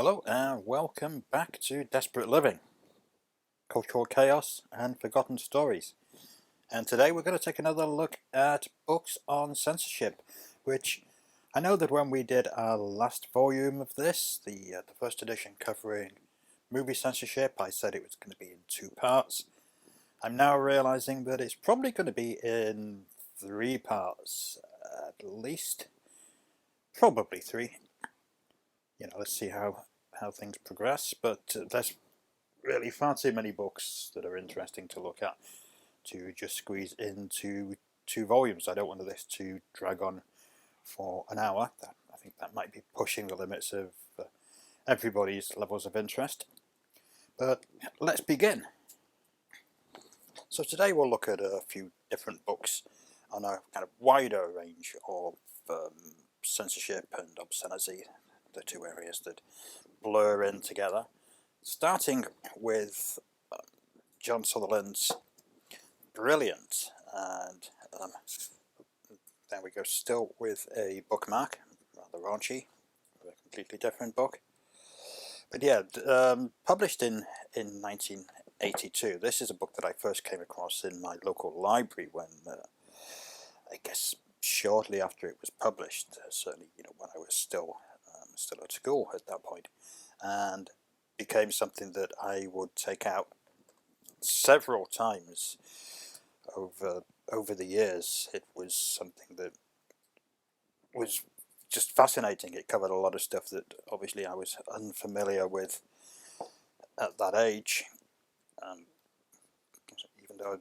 Hello and welcome back to Desperate Living, Cultural Chaos and Forgotten Stories. And today we're going to take another look at books on censorship, which I know that when we did our last volume of this, the first edition covering movie censorship, I said it was going to be in two parts. I'm now realizing that it's probably going to be in three parts, at least. Probably three. Let's see how things progress, but there's really far too many books that are interesting to look at to just squeeze into two volumes. I don't want this to drag on for an hour. I think that might be pushing the limits of everybody's levels of interest. But let's begin. So today we'll look at a few different books on a kind of wider range of censorship and obscenity, the two areas that blur in together, starting with John Sutherland's Brilliant, and there we go, still with a bookmark, rather raunchy, a completely different book. But yeah, published in 1982. This is a book that I first came across in my local library when, I guess, shortly after it was published. Certainly, when I was still at school at that point, and became something that I would take out several times over the years. It was something that was just fascinating. It covered a lot of stuff that obviously I was unfamiliar with at that age. Even though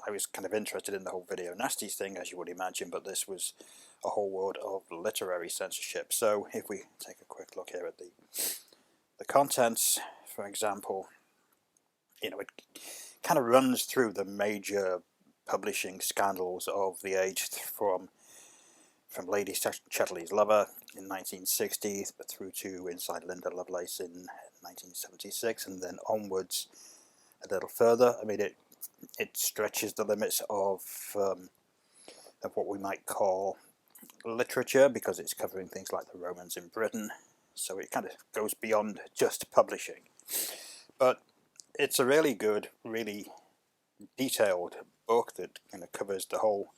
I was kind of interested in the whole video nasties thing, as you would imagine, but this was a whole world of literary censorship. So if we take a quick look here at the contents, for example, it kind of runs through the major publishing scandals of the age, from Lady Chatterley's Lover in 1960 through to Inside Linda Lovelace in 1976, and then onwards a little further. I mean, it stretches the limits of what we might call literature, because it's covering things like the Romans in Britain, so it kind of goes beyond just publishing. But it's a really good, really detailed book that kind of covers the whole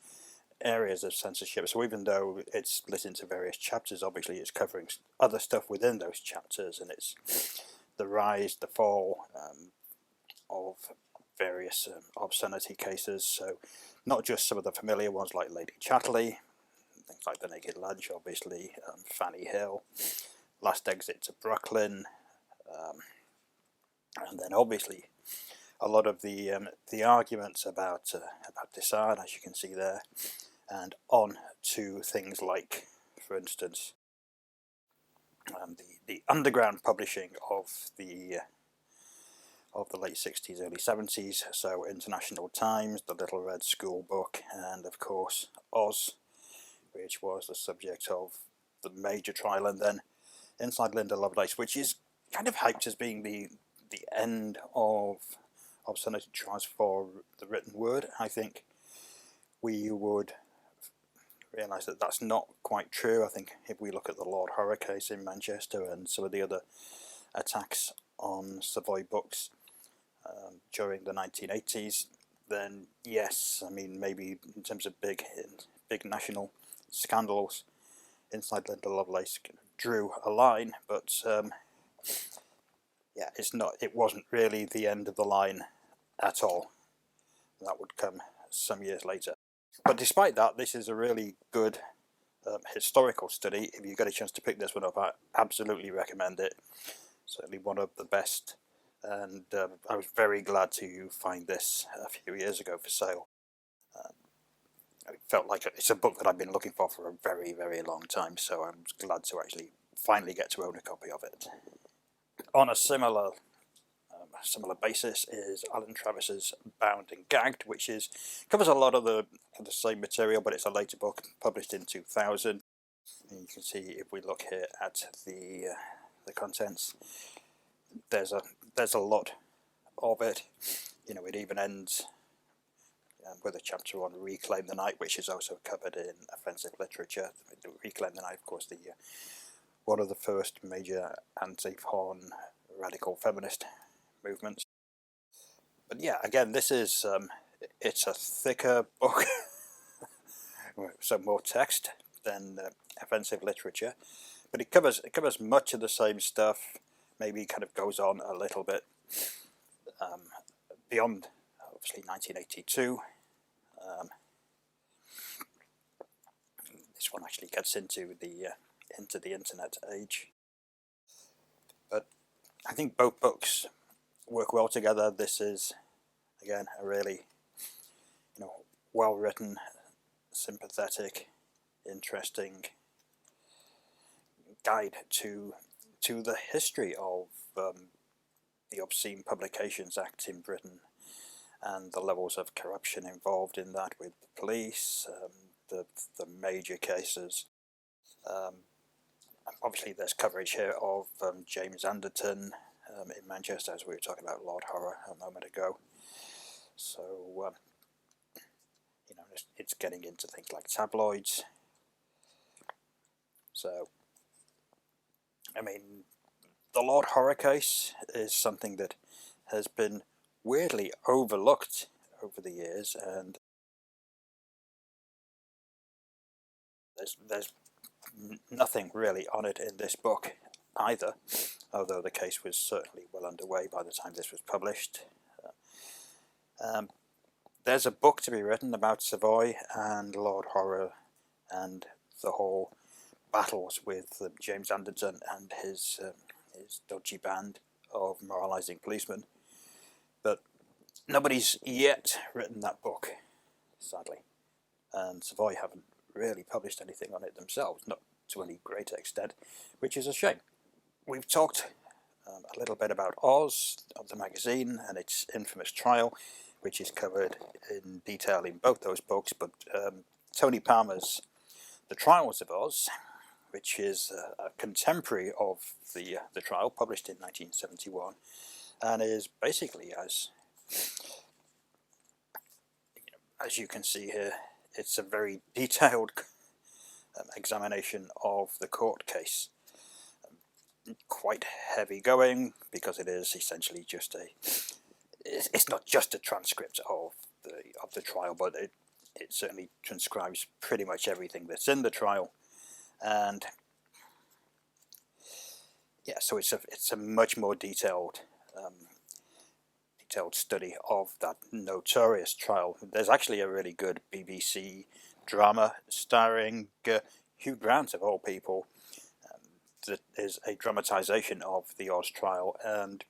areas of censorship. So even though it's split into various chapters, obviously it's covering other stuff within those chapters, and it's the rise, the fall of various obscenity cases. So not just some of the familiar ones like Lady Chatterley, things like The Naked Lunch, obviously, Fanny Hill, Last Exit to Brooklyn, and then obviously a lot of the arguments about Dissard, as you can see there, and on to things like, for instance, the underground publishing of the late 60s, early 70s, so International Times, The Little Red School Book, and of course Oz, which was the subject of the major trial, and then Inside Linda Lovelace, which is kind of hyped as being the end of obscenity trials for the written word. I think we would realise that that's not quite true. I think if we look at the Lord Horror case in Manchester and some of the other attacks on Savoy books during the 1980s, then yes, I mean, maybe in terms of big national scandals, Inside Linda Lovelace drew a line, but yeah, it wasn't really the end of the line at all. That would come some years later. But despite that, this is a really good historical study. If you get a chance to pick this one up, I absolutely recommend it. Certainly one of the best, and I was very glad to find this a few years ago for sale. It felt like it's a book that I've been looking for a very, very long time, so I'm glad to actually finally get to own a copy of it. On a similar basis is Alan Travis's Bound and Gagged, which covers a lot of the same material, but it's a later book published in 2000. And you can see, if we look here at the contents, there's a lot of it. It even ends with a chapter on Reclaim the Night, which is also covered in offensive literature. Reclaim the Night, of course, the one of the first major anti-porn radical feminist movements. But yeah, again, this is it's a thicker book, some more text than offensive literature, but it covers much of the same stuff. Maybe kind of goes on a little bit beyond, obviously, 1982. This one actually gets into the internet age, but I think both books work well together. This is, again, a really, well written, sympathetic, interesting guide to the history of the Obscene Publications Act in Britain and the levels of corruption involved in that with the police, the major cases. Obviously there's coverage here of James Anderton in Manchester, as we were talking about Lord Horror a moment ago. So it's getting into things like tabloids. So I mean, the Lord Horror case is something that has been weirdly overlooked over the years, and there's nothing really on it in this book either, although the case was certainly well underway by the time this was published. There's a book to be written about Savoy and Lord Horror and the whole battles with James Anderton and his dodgy band of moralising policemen, but nobody's yet written that book, sadly, and Savoy haven't really published anything on it themselves, not to any great extent, which is a shame. We've talked a little bit about Oz, of the magazine, and its infamous trial, which is covered in detail in both those books, but Tony Palmer's The Trials of Oz, which is a contemporary of the trial, published in 1971, and is basically, as you can see here, it's a very detailed examination of the court case. Quite heavy going, because it is essentially just it's not just a transcript of the trial, but it certainly transcribes pretty much everything that's in the trial. And yeah, so it's a much more detailed study of that notorious trial. There's actually a really good BBC drama starring Hugh Grant, of all people, that is a dramatisation of the Oz trial, and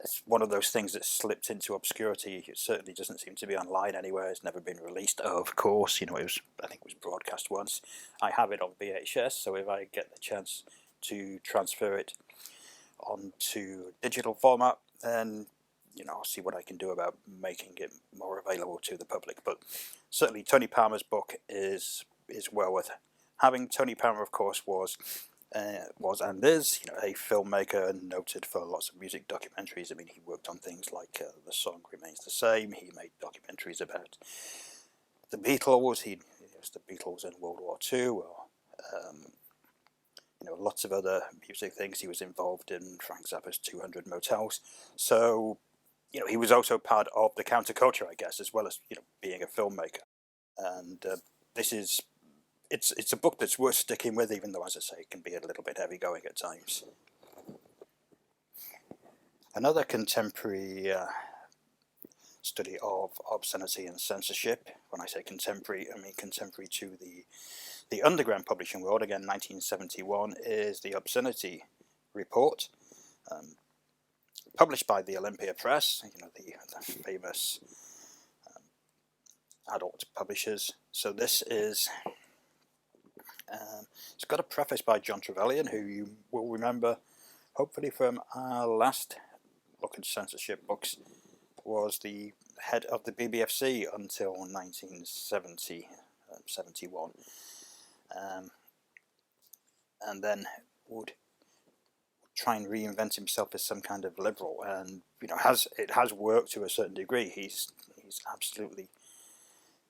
it's one of those things that slipped into obscurity. It certainly doesn't seem to be online anywhere. It's never been released, of course. I think it was broadcast once. I have it on VHS, so if I get the chance to transfer it onto digital format, then I'll see what I can do about making it more available to the public. But certainly Tony Palmer's book is well worth having. Tony Palmer, of course, was and is a filmmaker noted for lots of music documentaries. I mean, he worked on things like The Song Remains the Same. He made documentaries about the Beatles. He was the Beatles in World War II, or lots of other music things. He was involved in Frank Zappa's 200 Motels. So he was also part of the counterculture, I guess, as well as being a filmmaker. And this is. It's a book that's worth sticking with, even though, as I say, it can be a little bit heavy going at times. Another contemporary study of obscenity and censorship. When I say contemporary, I mean contemporary to the underground publishing world. Again, 1971 is the Obscenity Report, published by the Olympia Press. The famous adult publishers. So this is. It's got a preface by John Trevelyan, who you will remember, hopefully, from our last look at censorship books, was the head of the BBFC until 1970, 71, and then would try and reinvent himself as some kind of liberal, and it has worked to a certain degree. He's absolutely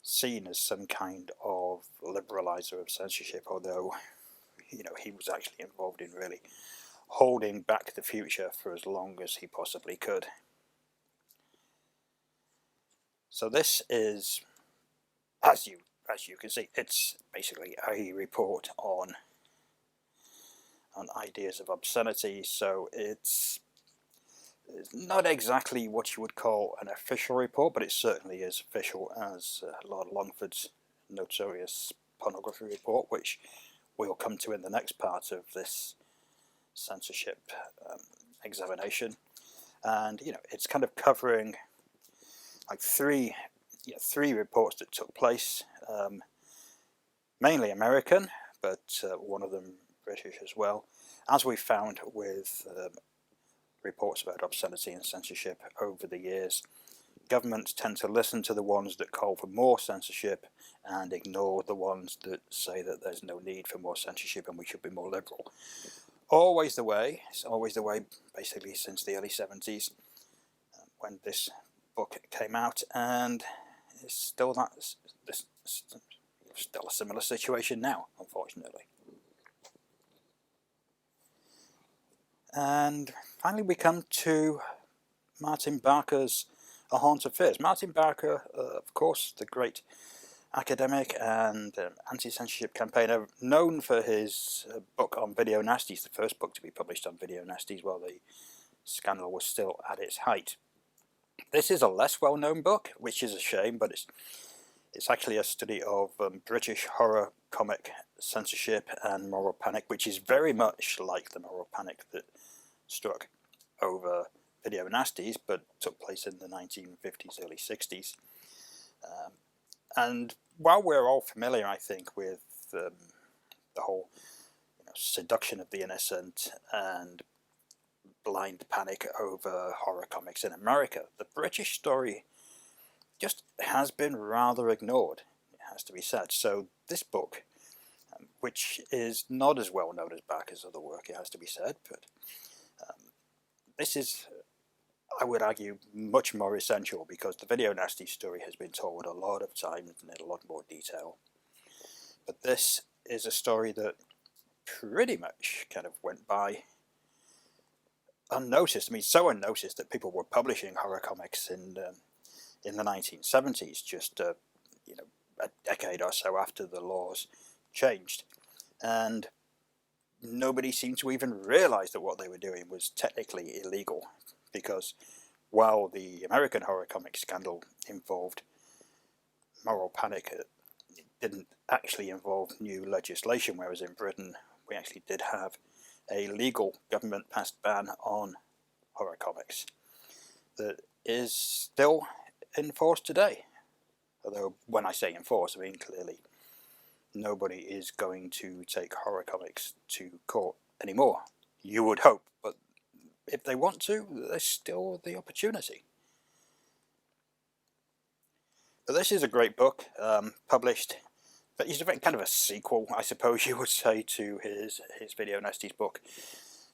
seen as some kind of liberalizer of censorship, although he was actually involved in really holding back the future for as long as he possibly could. So this is, as you can see, it's basically a report on ideas of obscenity. So it's not exactly what you would call an official report, but it certainly is official as Lord Longford's notorious pornography report, which we'll come to in the next part of this censorship examination. And it's kind of covering like three reports that took place, mainly American, but one of them British as well, as we found with reports about obscenity and censorship over the years. Governments tend to listen to the ones that call for more censorship and ignore the ones that say that there's no need for more censorship and we should be more liberal. Always the way. It's always the way basically since the early 70s when this book came out, and it's still still a similar situation now, unfortunately. And finally we come to Martin Barker's A Haunt of Fears. Martin Barker, of course, the great academic and anti-censorship campaigner, known for his book on video nasties, the first book to be published on video nasties while the scandal was still at its height. This is a less well-known book, which is a shame, but it's actually a study of British horror comic censorship and moral panic, which is very much like the moral panic that struck over video nasties, but took place in the 1950s, early 60s. And while we're all familiar, I think, with the whole seduction of the innocent and blind panic over horror comics in America, the British story just has been rather ignored, it has to be said. So this book, which is not as well known as Barker's other work, it has to be said, but this is, I would argue, much more essential because the video nasty story has been told a lot of times and in a lot more detail. But this is a story that pretty much kind of went by unnoticed. I mean, so unnoticed that people were publishing horror comics in the 1970s, just a decade or so after the laws changed, and nobody seemed to even realize that what they were doing was technically illegal, because while the American horror comic scandal involved moral panic, it didn't actually involve new legislation, whereas in Britain we actually did have a legal government-passed ban on horror comics that is still in force today. Although when I say in force, I mean clearly nobody is going to take horror comics to court anymore. You would hope, but if they want to, there's still the opportunity. But this is a great book, published, but it's kind of a sequel, I suppose you would say, to his Video Nasties book.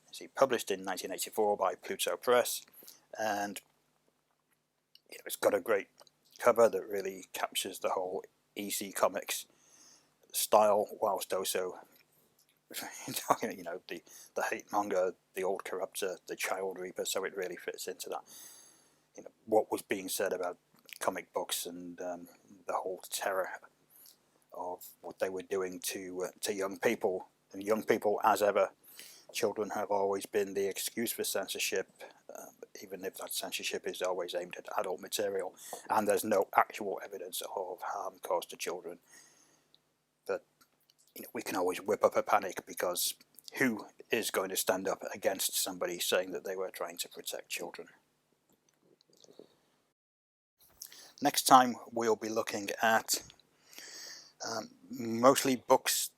It's published in 1984 by Pluto Press, and it's got a great cover that really captures the whole EC Comics style, whilst also talking, the hate monger, the old corrupter, the child reaper. So it really fits into that, what was being said about comic books and the whole terror of what they were doing to young people. And young people, as ever, children have always been the excuse for censorship, even if that censorship is always aimed at adult material, and there's no actual evidence of harm caused to children. But we can always whip up a panic, because who is going to stand up against somebody saying that they were trying to protect children? Next time we'll be looking at mostly books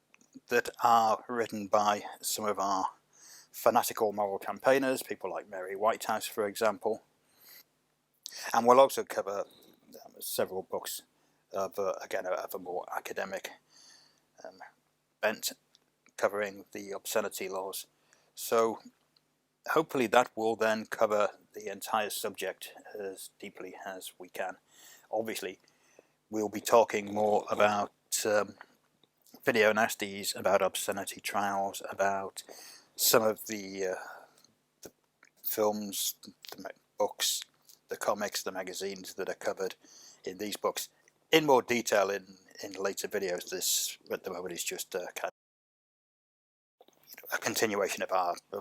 that are written by some of our fanatical moral campaigners, people like Mary Whitehouse, for example. And we'll also cover several books of, again, of a more academic bent, covering the obscenity laws. So hopefully that will then cover the entire subject as deeply as we can. Obviously, we'll be talking more about video nasties about obscenity trials, about some of the films, the books, the comics, the magazines that are covered in these books in more detail in later videos. This at the moment is just a continuation of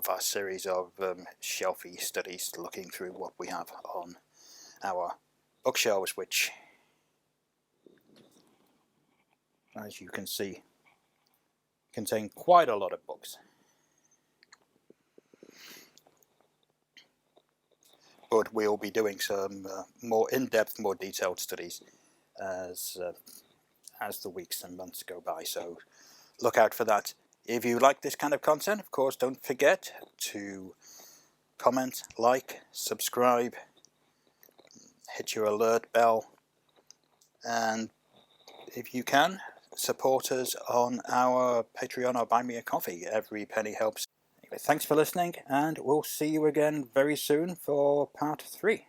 our series of shelfie studies, looking through what we have on our bookshelves, which, as you can see, contain quite a lot of books. But we'll be doing some more in-depth, more detailed studies as the weeks and months go by, so look out for that. If you like this kind of content, of course, don't forget to comment, like, subscribe, hit your alert bell, and if you can, support us on our Patreon or Buy Me a Coffee. Every penny helps. Anyway, thanks for listening, and we'll see you again very soon for part 3.